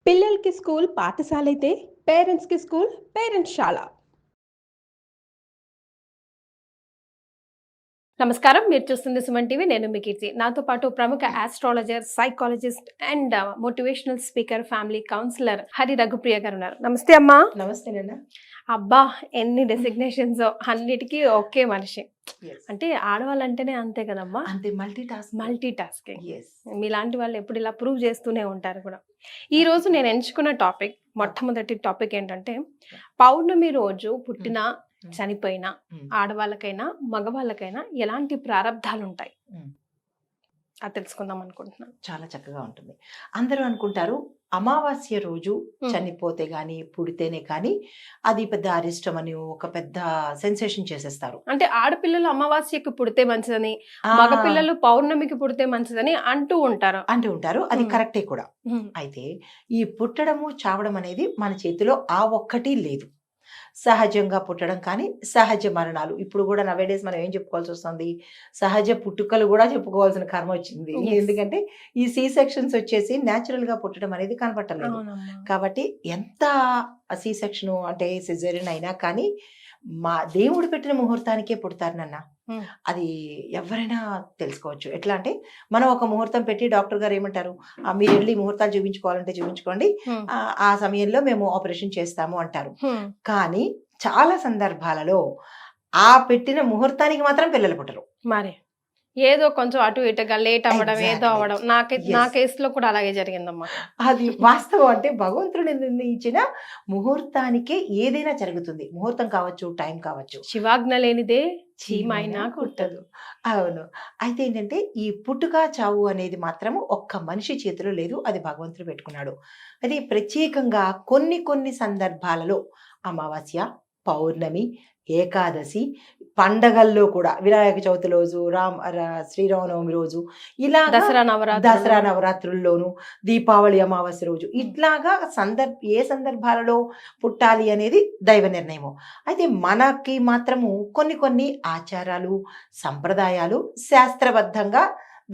పిల్లలకి స్కూల్ పాఠశాలైతే పేరెంట్స్‌కి స్కూల్ పేరెంట్స్‌శాల. నమస్కారం. మీరు చూస్తుంది సుమన్ టీవీ. నేను మీ కీర్తి. నాతో పాటు ప్రముఖ astrologer, psychologist and motivational speaker, family counsellor Hari Raghupriya గారు ఉన్నారు. నమస్తే అమ్మా. నమస్తే నాన్న. అబ్బా! ఎన్ని డెసిగ్నేషన్స్, అన్నిటికీ ఒకే మనిషి. అంటే ఆడవాళ్ళంటేనే అంతే కదమ్మా. అంతే మల్టీ టాస్కింగ్. ఎస్. మీలాంటి వాళ్ళు ఎప్పుడు ఇలా ప్రూవ్ చేస్తూనే ఉంటారు కూడా. ఈ రోజు నేను ఎంచుకున్న టాపిక్, మొట్టమొదటి టాపిక్ ఏంటంటే, పౌర్ణమి రోజు పుట్టిన చనిపోయిన ఆడవాళ్ళకైనా మగవాళ్ళకైనా ఎలాంటి ప్రారంధాలు ఉంటాయి అది తెలుసుకుందాం అనుకుంటున్నాను. చాలా చక్కగా ఉంటుంది. అందరూ అనుకుంటారు అమావాస్య రోజు చనిపోతే గాని పుడితేనే కానీ అది పెద్ద అరిష్టం అని ఒక పెద్ద సెన్సేషన్ చేసేస్తారు. అంటే ఆడపిల్లలు అమావాస్యకి పుడితే మంచిదని, మగపిల్లలు పౌర్ణమికి పుడితే మంచిదని అంటూ ఉంటారు. అది కరెక్టే కూడా. అయితే ఈ పుట్టడము చావడం అనేది మన చేతిలో ఆ ఒక్కటి లేదు. సహజంగా పుట్టడం కానీ సహజ మరణాలు ఇప్పుడు కూడా నవేడేస్ మనం ఏం చెప్పుకోవాల్సి వస్తుంది, సహజ పుట్టుకలు కూడా చెప్పుకోవాల్సిన కర్మ వచ్చింది. ఎందుకంటే ఈ సి సెక్షన్స్ వచ్చేసి న్యాచురల్ గా పుట్టడం అనేది కనపట్టలేదు. కాబట్టి ఎంత సి సెక్షన్ అంటే సిజేరియన్ అయినా కానీ మా దేవుడు పెట్టిన ముహూర్తానికే పుడతారు నాన్న. అది ఎవరైనా తెలుసుకోవచ్చు. ఎట్లా అంటే మనం ఒక ముహూర్తం పెట్టి డాక్టర్ గారు ఏమంటారు, మీరు వెళ్ళి ముహూర్తాలు చూపించుకోవాలంటే చూపించుకోండి, ఆ సమయంలో మేము ఆపరేషన్ చేస్తాము అంటారు. కానీ చాలా సందర్భాలలో ఆ పెట్టిన ముహూర్తానికి మాత్రం పిల్లలు పుట్టరు. మరి ఏదో కొంచెం అటు ఇటుగా లేట్ అవ్వడం, ఏదో అవ్వడం. నా కేసులో కూడా అలాగే జరిగిందమ్మా. అది వాస్తవం. అంటే భగవంతుడు నిర్ణయించిన ముహూర్తానికే ఏదైనా జరుగుతుంది. ముహూర్తం కావచ్చు, టైం కావచ్చు. శివాజ్ఞ లేనిదే చీమైనా కుట్టదు. అవును. అయితే ఏంటంటే ఈ పుట్టుక చావు అనేది మాత్రము ఒక్క మనిషి చేతిలో లేదు, అది భగవంతుడు పెట్టుకున్నాడు. అది ప్రత్యేకంగా కొన్ని సందర్భాలలో అమావాస్య, పౌర్ణమి, ఏకాదశి, పండగల్లో కూడా వినాయక చవితి రోజు, శ్రీరామనవమి రోజు, ఇలా దసరా నవరాత్రుల్లోను, దీపావళి అమావాస్య రోజు, ఇట్లాగా ఏ సందర్భాలలో పుట్టాలి అనేది దైవ నిర్ణయము. అయితే మనకి మాత్రము కొన్ని ఆచారాలు, సంప్రదాయాలు శాస్త్రబద్ధంగా,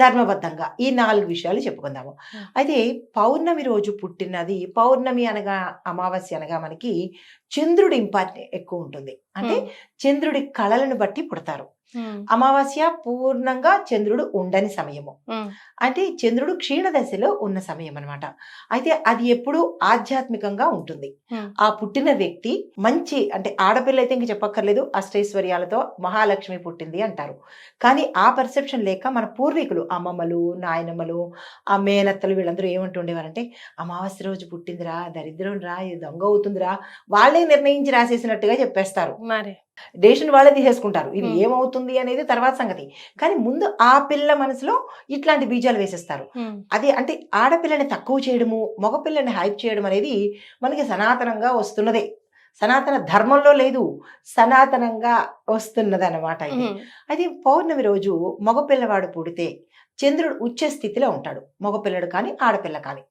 ధర్మబద్ధంగా ఈ 4 విషయాలు చెప్పుకుందాము. అయితే పౌర్ణమి రోజు పుట్టినది, పౌర్ణమి అనగా అమావాస్య అనగా మనకి చంద్రుడి ఇంపార్టెంట్ ఎక్కువ ఉంటుంది. అంటే చంద్రుడి కళలను బట్టి పుడతారు. అమావాస్య పూర్ణంగా చంద్రుడు ఉండని సమయము, అంటే చంద్రుడు క్షీణ దశలో ఉన్న సమయం అన్నమాట. అయితే అది ఎప్పుడు ఆధ్యాత్మికంగా ఉంటుంది. ఆ పుట్టిన వ్యక్తి మంచి, అంటే ఆడపిల్ల అయితే ఇంక చెప్పక్కర్లేదు, అష్టైశ్వర్యాలతో మహాలక్ష్మి పుట్టింది అంటారు. కానీ ఆ పర్సెప్షన్ లేక మన పూర్వీకులు, అమ్మమ్మలు, నాయనమ్మలు, ఆ మేనత్తలు వీళ్ళందరూ ఏమంటుండేవారంటే, అమావాస్య రోజు పుట్టిందిరా, దరిద్రం రా, ఇది దొంగ అవుతుందిరా, వాళ్ళే నిర్ణయించి రాసేసినట్టుగా చెప్పేస్తారు. మరి డేషన్ వాళ్ళే తీసేసుకుంటారు. ఇది ఏమవుతుంది అనేది తర్వాత సంగతి. కానీ ముందు ఆ పిల్ల మనసులో ఇట్లాంటి బీజాలు వేసేస్తారు. అది అంటే ఆడపిల్లని తక్కువ చేయడము, మగపిల్లని హైప్ చేయడం అనేది మనకి సనాతనంగా వస్తున్నదే. సనాతన ధర్మంలో లేదు, సనాతనంగా వస్తున్నది అన్నమాట ఇది. అయితే పౌర్ణమి రోజు మగపిల్లవాడు పుడితే చంద్రుడు ఉచ్చ స్థితిలో ఉంటాడు. మగపిల్లడు కానీ ఆడపిల్ల కానీ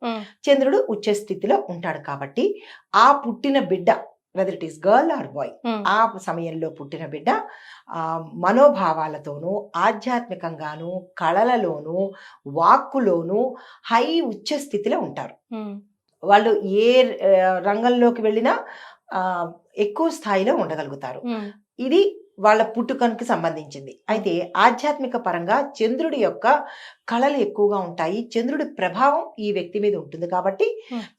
చంద్రుడు ఉచ్చ స్థితిలో ఉంటాడు. కాబట్టి ఆ పుట్టిన బిడ్డ, whether it is girl or boy, ఆ సమయంలో పుట్టిన బిడ్డ మనోభావాలతోనూ, ఆధ్యాత్మికంగాను, కళలలోనూ, వాక్కులోనూ హై ఉచ్చ స్థితిలో ఉంటారు. వాళ్ళు ఏ రంగంలోకి వెళ్ళినా ఎక్కువ స్థాయిలో ఉండగలుగుతారు. ఇది వాళ్ళ పుట్టుకనికి సంబంధించింది. అయితే ఆధ్యాత్మిక పరంగా చంద్రుడి యొక్క కళలు ఎక్కువగా ఉంటాయి. చంద్రుడి ప్రభావం ఈ వ్యక్తి మీద ఉంటుంది. కాబట్టి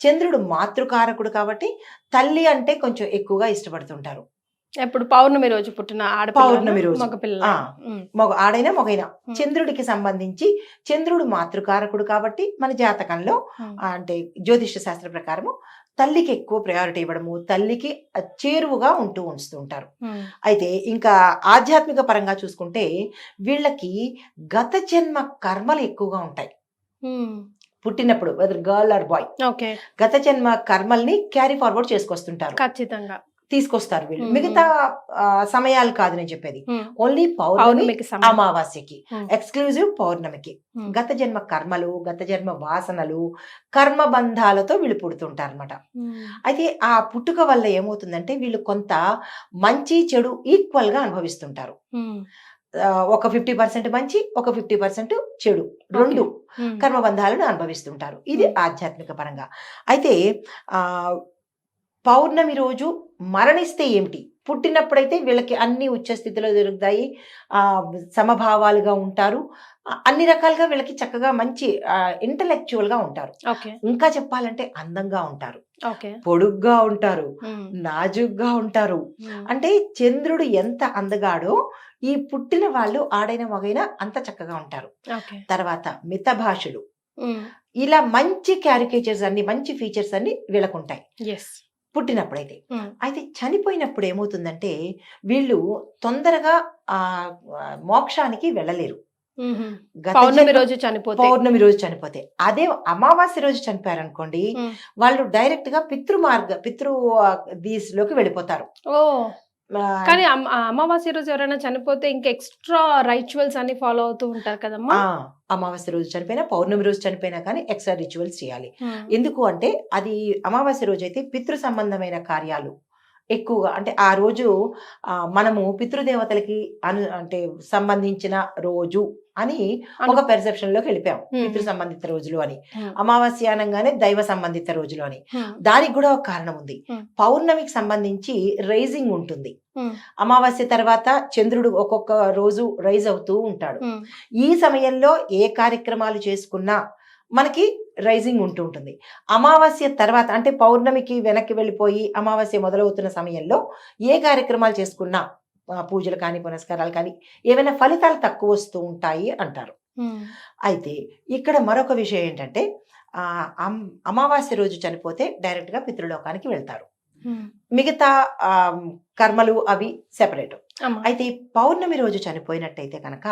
చంద్రుడు మాతృకారకుడు కాబట్టి తల్లి అంటే కొంచెం ఎక్కువగా ఇష్టపడుతుంటారు. ఎప్పుడు పౌర్ణమి రోజు పుట్టిన పౌర్ణమి రోజు ఆడైనా మగైనా చంద్రుడికి సంబంధించి, చంద్రుడు మాతృకారకుడు కాబట్టి మన జాతకంలో అంటే జ్యోతిష శాస్త్ర ప్రకారము తల్లికి ఎక్కువ ప్రయారిటీ ఇవ్వడము, తల్లికి చేరువుగా ఉంచుతూ ఉంటారు. అయితే ఇంకా ఆధ్యాత్మిక పరంగా చూసుకుంటే వీళ్ళకి గత జన్మ కర్మలు ఎక్కువగా ఉంటాయి. పుట్టినప్పుడు వెదర్ గర్ల్ ఆర్ బాయ్, గత జన్మ కర్మల్ని క్యారీ ఫార్వర్డ్ చేసుకొస్తుంటారు. ఖచ్చితంగా తీసుకొస్తారు వీళ్ళు. మిగతా సమయాలు కాదు నేను చెప్పేది, ఓన్లీ పౌర్ణమికి, అమావాస్యకి, ఎక్స్క్లూజివ్ పౌర్ణమికి. గత జన్మ కర్మలు, గత జన్మ వాసనలు, కర్మబంధాలతో వీళ్ళు పుడుతుంటారు అనమాట. అయితే ఆ పుట్టుక వల్ల ఏమవుతుందంటే వీళ్ళు కొంత మంచి చెడు ఈక్వల్ గా అనుభవిస్తుంటారు. ఒక 50% మంచి, ఒక 50% చెడు, రెండు ఉమ్, కర్మబంధాలను అనుభవిస్తుంటారు. ఇది ఉమ్, ఆధ్యాత్మిక పరంగా. అయితే ఆ పౌర్ణమి రోజు మరణిస్తే ఏమిటి? పుట్టినప్పుడైతే వీళ్ళకి అన్ని ఉచ్చ స్థితిలో జరుగుతాయి. సమభావాలుగా ఉంటారు. అన్ని రకాలుగా వీళ్ళకి చక్కగా మంచి ఇంటలెక్చువల్‌గా ఉంటారు. ఓకే ఇంకా చెప్పాలంటే అందంగా ఉంటారు. ఓకే పొడుగ్గా ఉంటారు. ఉమ్, నాజూగ్గా ఉంటారు. ఉమ్, అంటే చంద్రుడు ఎంత అందగాడో ఈ పుట్టిన వాళ్ళు ఆడైన మగైన అంత చక్కగా ఉంటారు. ఓకే తర్వాత మితభాషులు. ఉమ్, ఇలా మంచి క్యారికేచర్స్ అన్ని, మంచి ఫీచర్స్ అన్ని వీళ్ళకుంటాయి ఎస్ పుట్టినప్పుడైతే. ఉమ్, అయితే చనిపోయినప్పుడు ఏమవుతుందంటే వీళ్ళు తొందరగా మోక్షానికి వెళ్ళలేరు. ఉహుం. గత పౌర్ణమి జన్మ రోజు చనిపోతే పౌర్ణమి రోజు చనిపోతే. అదే అమావాస్య రోజు చనిపోయారనుకోండి, ఉమ్, వాళ్ళు డైరెక్ట్‌గా పితృ దీస్‌లోకి వెళ్ళిపోతారు. ఓ ఆహ్, కానీ అమావాస్య రోజు ఎవరైనా చనిపోతే ఇంకా ఎక్స్ట్రా రైచువల్స్ అన్ని ఫాలో అవుతూ ఉంటారు కదమ్మా. ఆ! అమావాస్య రోజు చనిపోయినా, పౌర్ణమి రోజు చనిపోయినా కానీ ఎక్స్‌ట్రా రిచువల్స్ చేయాలి. ఉమ్, ఎందుకు అంటే అది అమావాస్య రోజైతే పితృ సంబంధమైన కార్యాలు ఎక్కువగా అంటే ఆ రోజు మనము పితృదేవతలకి అంటే సంబంధించిన రోజు అని ఒక పెర్సెప్షన్‌లోకి వెళ్ళిపోయాం. పితృ ఉమ్, సంబంధిత రోజులు అని. ఉమ్, అమావాస్య అనంగానే దైవ సంబంధిత రోజులు అని. ఉమ్, దానికి కూడా ఒక కారణం ఉంది. ఉమ్, పౌర్ణమికి సంబంధించి రైజింగ్ ఉంటుంది. ఉమ్, అమావాస్య తర్వాత చంద్రుడు ఒక్కొక్క రోజు రైజ్ అవుతూ ఉంటాడు. ఉమ్, ఈ సమయంలో ఏ కార్యక్రమాలు చేసుకున్నా మనకి రైజింగ్ ఉంటూ ఉంటుంది. అమావాస్య తర్వాత అంటే పౌర్ణమికి వెనక్కి వెళ్ళిపోయి అమావాస్య మొదలవుతున్న సమయంలో ఏ కార్యక్రమాలు చేసుకున్నా పూజలు కానీ, పునస్కారాలు కానీ ఏవైనా ఫలితాలు తక్కువ వస్తూ ఉంటాయి అంటారు. ఉమ్, అయితే ఇక్కడ మరొక విషయం ఏంటంటే అమావాస్య రోజు చనిపోతే డైరెక్ట్‌గా పితృలోకానికి వెళ్తారు. ఉమ్, మిగతా కర్మలు అవి సెపరేట్. అమ్మా. అయితే ఈ పౌర్ణమి రోజు చనిపోయినట్టయితే కనుక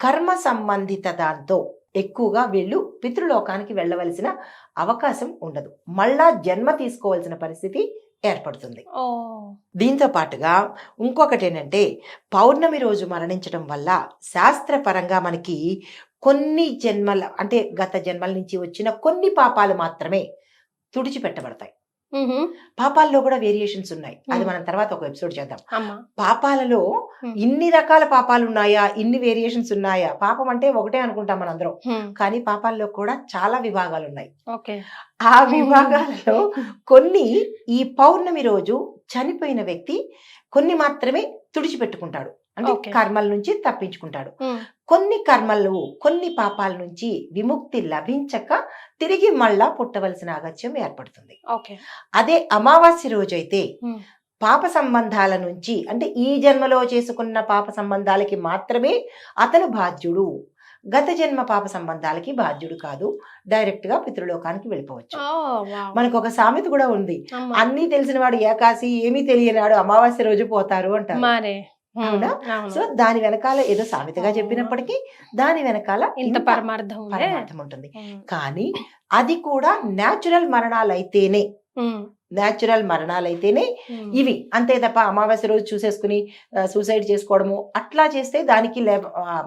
కర్మ సంబంధిత దాంతో ఎక్కువగా వీళ్ళు పితృలోకానికి వెళ్ళవలసిన అవకాశం ఉండదు. మళ్ళా జన్మ తీసుకోవాల్సిన పరిస్థితి ఏర్పడుతుంది. ఓ దీంతో పాటుగా ఇంకొకటి ఏంటంటే పౌర్ణమి రోజు మరణించడం వల్ల శాస్త్రపరంగా మనకి కొన్ని జన్మల అంటే గత జన్మల నుంచి వచ్చిన కొన్ని పాపాలు మాత్రమే తుడిచిపెట్టబడతాయి. ఉహుం, పాపాల్లో కూడా వేరియేషన్స్ ఉన్నాయి. అది ఉమ్, మనం తర్వాత ఒక ఎపిసోడ్ చేద్దాం. అమ్మా. పాపాలలో ఉమ్, ఇన్ని రకాల పాపాలు ఉన్నాయా, ఇన్ని వేరియేషన్స్ ఉన్నాయా? పాపం అంటే ఒకటే అనుకుంటాం మనందరం. ఉమ్, కానీ పాపాల్లో కూడా చాలా విభాగాలు ఉన్నాయి. ఓకే ఆ విభాగాలలో కొన్ని ఈ పౌర్ణమి రోజు చనిపోయిన వ్యక్తి కొన్ని మాత్రమే తుడిచిపెట్టుకుంటాడు. అంటే ఓకే. కర్మల నుంచి తప్పించుకుంటాడు. ఉమ్, కొన్ని కర్మలు, కొన్ని పాపాల నుంచి విముక్తి లభించక తిరిగి మళ్ళా పుట్టవలసిన అగత్యం ఏర్పడుతుంది. ఓకే అదే అమావాస్య రోజైతే ఉమ్, పాప సంబంధాల నుంచి అంటే ఈ జన్మలో చేసుకున్న పాప సంబంధాలకి మాత్రమే అతను బాధ్యుడు. గత జన్మ పాప సంబంధాలకి బాధ్యుడు కాదు. డైరెక్ట్ గా పితృలోకానికి వెళ్ళిపోవచ్చు. ఓ వావ్. మనకు ఒక సామెత కూడా ఉంది. అమ్మా. అన్నీ తెలిసిన వాడు ఏకాసి, ఏమీ తెలియనాడు అమావాస్య రోజు పోతారు అంటారు. మరే ఉమ్, అవునా? అవును. సో దాని వెనకాల ఏదో సామెతగా చెప్పినప్పటికీ దాని వెనకాల ఇంత పరమార్థం ఉందే. పరమార్థం ఉంటుంది. ఉమ్, కానీ అది కూడా న్యాచురల్ మరణాలైతేనే ఉమ్, న్యాచురల్ మరణాలైతేనే ఉమ్, ఇవి. అంతే తప్ప అమావాస్య రోజు చూసేసుకుని సూసైడ్ చేసుకోవడము అట్లా చేస్తే దానికి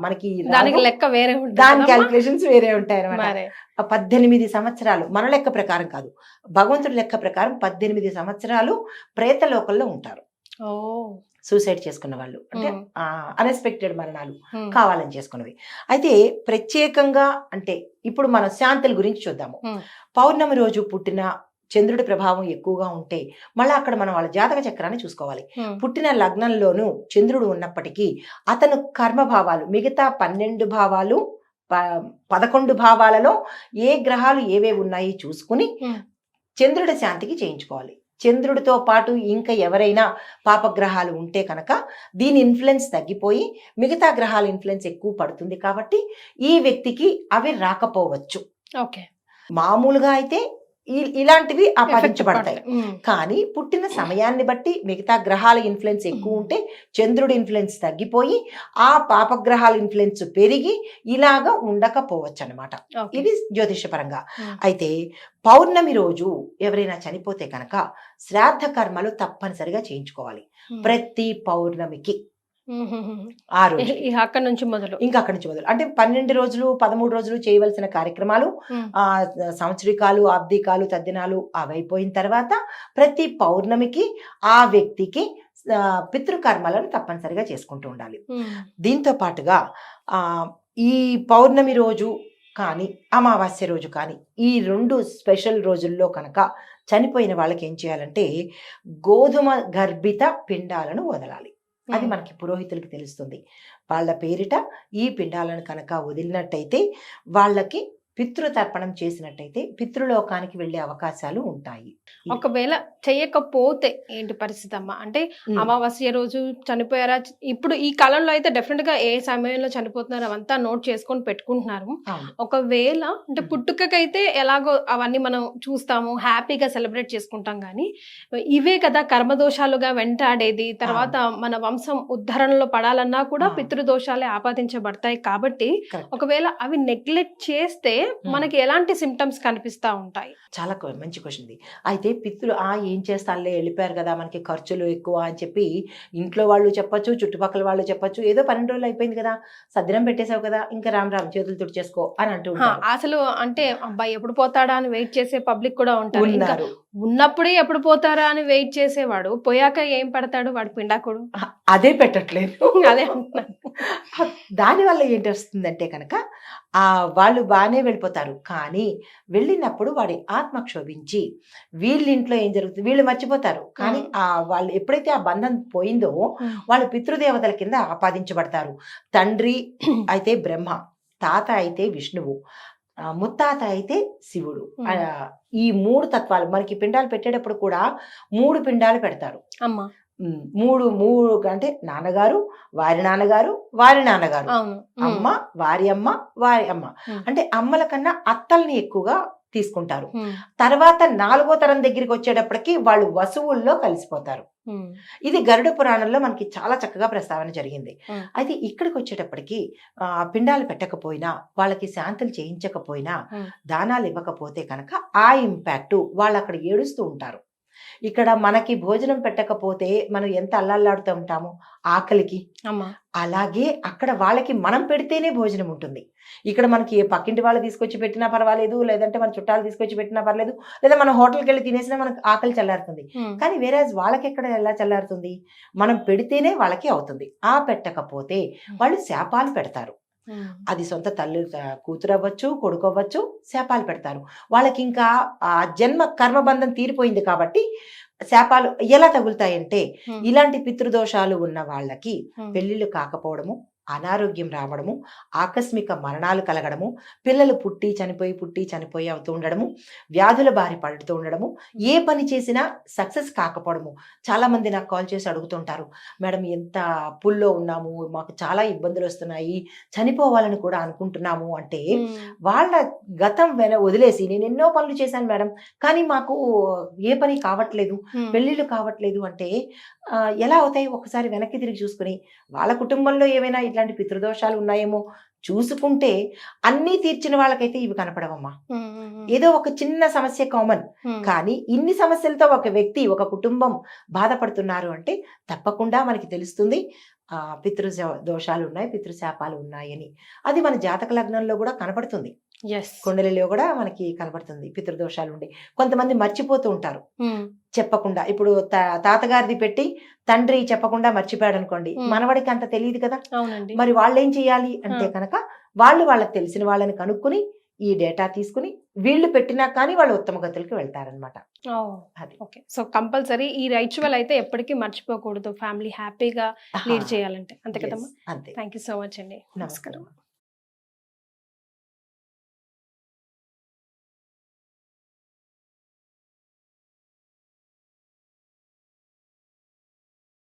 మనకి దానికి రాదు. లెక్క వేరే ఉంటుంది దాని కదమ్మా? క్యాలిక్యులేషన్స్ వేరే ఉంటాయి అనమాట. మరే 18 సంవత్సరాలు మన లెక్క ప్రకారం కాదు, భగవంతుడి లెక్క ప్రకారం 18 సంవత్సరాలు ప్రేతలోకంలో ఉంటారు ఓ సూసైడ్ చేసుకున్న వాళ్ళు. అంటే ఉమ్, అన్ఎక్స్పెక్టెడ్ మరణాలు ఉమ్, కావాలని చేసుకున్నవి. అయితే ప్రత్యేకంగా అంటే ఇప్పుడు మనం శాంతుల గురించి చూద్దాము. ఉమ్, పౌర్ణమి రోజు పుట్టిన చంద్రుడి ప్రభావం ఎక్కువగా ఉంటే మళ్ళీ అక్కడ మనం వాళ్ళ జాతక చక్రాన్ని చూసుకోవాలి. ఉమ్, పుట్టిన లగ్నంలోనూ చంద్రుడు ఉన్నప్పటికీ అతను కర్మభావాలు మిగతా 12 భావాలు 11 భావాలలో ఏ గ్రహాలు ఏవేవి ఉన్నాయి చూసుకుని ఉమ్, చంద్రుడి శాంతికి చేయించుకోవాలి. చంద్రుడితో పాటు ఇంకా ఎవరైనా పాపగ్రహాలు ఉంటే కనుక దీని ఇన్ఫ్లుయెన్స్ తగ్గిపోయి మిగతా గ్రహాల ఇన్ఫ్లుయెన్స్ ఎక్కువ పడుతుంది. కాబట్టి ఈ వ్యక్తికి అవి రాకపోవచ్చు. ఓకే మామూలుగా అయితే ఇలాంటివి ఆపాదించబడతాయి. ఉమ్, కానీ పుట్టిన సమయాన్ని బట్టి మిగతా గ్రహాల ఇన్ఫ్లుయెన్స్ ఎక్కువ ఉంటే చంద్రుడి ఇన్ఫ్లుయెన్స్ తగ్గిపోయి ఆ పాపగ్రహాల ఇన్ఫ్లుయెన్స్ పెరిగి ఇలాగా ఉండకపోవచ్చు అనమాట. ఓకే. ఇది జ్యోతిషపరంగా. ఉమ్, అయితే పౌర్ణమి రోజు ఎవరైనా చనిపోతే కనుక శ్రాద్ధ కర్మలు తప్పనిసరిగా చేయించుకోవాలి ఉమ్, ప్రతి పౌర్ణమికి. ఉమ్, ఉమ్, ఉమ్. ఆ రోజు అక్కడి నుంచి మొదలు ఇంకా అక్కడి నుంచి మొదలు అంటే 12 రోజులు 13 రోజులు చేయవలసిన కార్యక్రమాలు ఉమ్, సంవత్సరికాలు, ఆబ్దికాలు, తద్దినాలు అవైపోయిన తర్వాత ప్రతి పౌర్ణమికి ఆ వ్యక్తికి పితృకర్మలను తప్పనిసరిగా చేసుకుంటూ ఉండాలి. దీంతో పాటుగా ఈ పౌర్ణమి రోజు కానీ అమావాస్య రోజు కానీ ఈ 2 స్పెషల్ రోజుల్లో కనుక చనిపోయిన వాళ్ళకి ఏం చేయాలంటే గోధుమ గర్భిత పిండాలను వదలాలి. అది మనకి పురోహితులకు తెలుస్తుంది. వాళ్ళ పేరిట ఈ పిండాలను కనుక వదిలినట్టయితే వాళ్ళకి పితృతర్పణం చేసినట్టయితే పితృలోకానికి వెళ్ళే అవకాశాలు ఉంటాయి. ఒకవేళ చెయ్యకపోతే ఏంటి పరిస్థితి అమ్మా? అంటే అమావాస్య రోజు చనిపోయారా, ఇప్పుడు ఈ కాలంలో అయితే డెఫినెట్ గా ఏ సమయంలో చనిపోతున్నారు అవంతా నోట్ చేసుకొని పెట్టుకుంటున్నారు. ఒకవేళ అంటే పుట్టుకకైతే ఎలాగో అవన్నీ మనం చూస్తాము, హ్యాపీగా సెలబ్రేట్ చేసుకుంటాం, కానీ ఇవే కదా కర్మదోషాలుగా వెంటాడేది. తర్వాత మన వంశం ఉద్ధరణలో పడాలన్నా కూడా పితృదోషాలే ఆపాదించబడతాయి. కాబట్టి ఒకవేళ అవి నెగ్లెక్ట్ చేస్తే మనకి ఎలాంటి సిమ్టమ్స్ కనిపిస్తా ఉంటాయి? చాలా మంచి క్వశ్చన్ ఇది. అయితే పితృలు ఏం చేస్తానులే, వెళ్ళిపోయారు కదా, మనకి ఖర్చులు ఎక్కువ అని చెప్పి ఇంట్లో వాళ్ళు చెప్పొచ్చు, చుట్టుపక్కల వాళ్ళు చెప్పొచ్చు, ఏదో 12 రోజులు అయిపోయింది కదా, సద్దినం పెట్టేశావు కదా, ఇంకా రామ్ చేతులు తుడిచేసుకో అని అంటూ ఉంటారు. అసలు అంటే అబ్బాయి ఎప్పుడు పోతాడా అని వెయిట్ చేసే పబ్లిక్ కూడా ఉంటారు. ఉన్నప్పుడే ఎప్పుడు పోతారా అని వెయిట్ చేసేవాడు పోయాక ఏం పెడతాడు వాడు పిండాకుడు, అదే పెట్టట్లేదు. అదే దానివల్ల ఏంటి వస్తుందంటే కనుక వాళ్ళు బాగానే వెళ్ళిపోతారు, కానీ వెళ్ళినప్పుడు వాడి ఆత్మ క్షోభించి వీళ్ళింట్లో ఏం జరుగుతుంది వీళ్ళు మర్చిపోతారు. కానీ వాళ్ళు ఎప్పుడైతే ఆ బంధం పోయిందో వాళ్ళు పితృదేవతల కింద ఆపాదించబడతారు. తండ్రి అయితే బ్రహ్మ, తాత అయితే విష్ణువు, ముత్తాత అయితే శివుడు. ఈ 3 తత్వాలు మనకి పిండాలు పెట్టేటప్పుడు కూడా 3 పిండాలు పెడతారు. అమ్మా మూడు అంటే నాన్నగారు, వారి నాన్నగారు, వారి నాన్నగారు, అమ్మ, వారి అమ్మ, వారి అమ్మ. అంటే అమ్మల కన్నా అత్తల్ని ఎక్కువగా తీసుకుంటారు. తర్వాత 4వ తరం దగ్గరికి వచ్చేటప్పటికి వాళ్ళు వసువుల్లో కలిసిపోతారు. ఇది గరుడ పురాణంలో మనకి చాలా చక్కగా ప్రస్తావన జరిగింది. అయితే ఇక్కడికి వచ్చేటప్పటికి పిండాలు పెట్టకపోయినా, వాళ్ళకి శాంతులు చేయించకపోయినా, దానాలు ఇవ్వకపోతే కనుక ఆ ఇంపాక్ట్ వాళ్ళు అక్కడ ఏడుస్తూ ఉంటారు. ఇక్కడ మనకి భోజనం పెట్టకపోతే మనం ఎంత అల్లాడుతూ ఉంటాము ఆకలికి, అలాగే అక్కడ వాళ్ళకి మనం పెడితేనే భోజనం ఉంటుంది. ఇక్కడ మనకి పక్కింటి వాళ్ళు తీసుకొచ్చి పెట్టినా పర్వాలేదు, లేదంటే మన చుట్టాలు తీసుకొచ్చి పెట్టినా పర్లేదు, లేదా మన హోటల్కి వెళ్ళి తినేసినా మనకు ఆకలి చల్లారుతుంది. కానీ వేరే వాళ్ళకి ఎక్కడ ఎలా చల్లారుతుంది? మనం పెడితేనే వాళ్ళకి అవుతుంది. పెట్టకపోతే వాళ్ళు శాపాలు పెడతారు. అది సొంత తల్లి కూతురు అవ్వచ్చు, కొడుకు అవ్వచ్చు, శాపాలు పెడతారు. వాళ్ళకి ఇంకా ఆ జన్మ కర్మబంధం తీరిపోయింది కాబట్టి శాపాలు ఎలా తగులుతాయంటే, ఇలాంటి పితృదోషాలు ఉన్న వాళ్ళకి పెళ్లిళ్ళు కాకపోవడము, అనారోగ్యం రావడము, ఆకస్మిక మరణాలు కలగడము, పిల్లలు పుట్టి చనిపోయి అవుతూ ఉండడము, వ్యాధుల బారి పడుతూ ఉండడము, ఏ పని చేసినా సక్సెస్ కాకపోవడము. చాలా మంది నాకు కాల్ చేసి అడుగుతుంటారు, మేడం ఎంత అప్పుల్లో ఉన్నాము, మాకు చాలా ఇబ్బందులు వస్తున్నాయి, చనిపోవాలని కూడా అనుకుంటున్నాము అంటే, వాళ్ళ గతం వదిలేసి నేను ఎన్నో పనులు చేశాను మేడం, కానీ మాకు ఏ పని కావట్లేదు, పెళ్లిళ్ళు కావట్లేదు అంటే ఎలా అవుతాయి? ఒకసారి వెనక్కి తిరిగి చూసుకుని వాళ్ళ కుటుంబంలో ఏమైనా ఇట్లాంటి పితృదోషాలు ఉన్నాయేమో చూసుకుంటే అన్నీ తీర్చిన వాళ్ళకైతే ఇవి కనపడవమ్మా. ఏదో ఒక చిన్న సమస్య కామన్, కానీ ఇన్ని సమస్యలతో ఒక వ్యక్తి, ఒక కుటుంబం బాధపడుతున్నారు అంటే తప్పకుండా మనకి తెలుస్తుంది పితృ దోషాలు ఉన్నాయి, పితృశాపాలు ఉన్నాయని. అది మన జాతక లగ్నంలో కూడా కనపడుతుంది, కుండలిలో కూడా మనకి కనపడుతుంది పితృదోషాలు ఉండి. కొంతమంది మర్చిపోతూ ఉంటారు చెప్పకుండా. ఇప్పుడు తాతగారిది పెట్టి తండ్రి చెప్పకుండా మర్చిపోయాడు అనుకోండి, మనవడికి అంత తెలియదు కదా. మరి వాళ్ళు ఏం చేయాలి అంటే కనుక వాళ్ళకి తెలిసిన వాళ్ళని కనుక్కుని ఈ డేటా తీసుకుని వీళ్ళు పెట్టినా కానీ వాళ్ళు ఉత్తమ గతులకి వెళ్తారనమాట. సో కంపల్సరీ ఈ రైచువల్ అయితే ఎప్పటికీ మర్చిపోకూడదు, ఫ్యామిలీ హ్యాపీగా లీడ్ చేయాలంటే. అంతే కదమ్మా. అంతే. థ్యాంక్ యూ సో మచ్ అండి. నమస్కారం.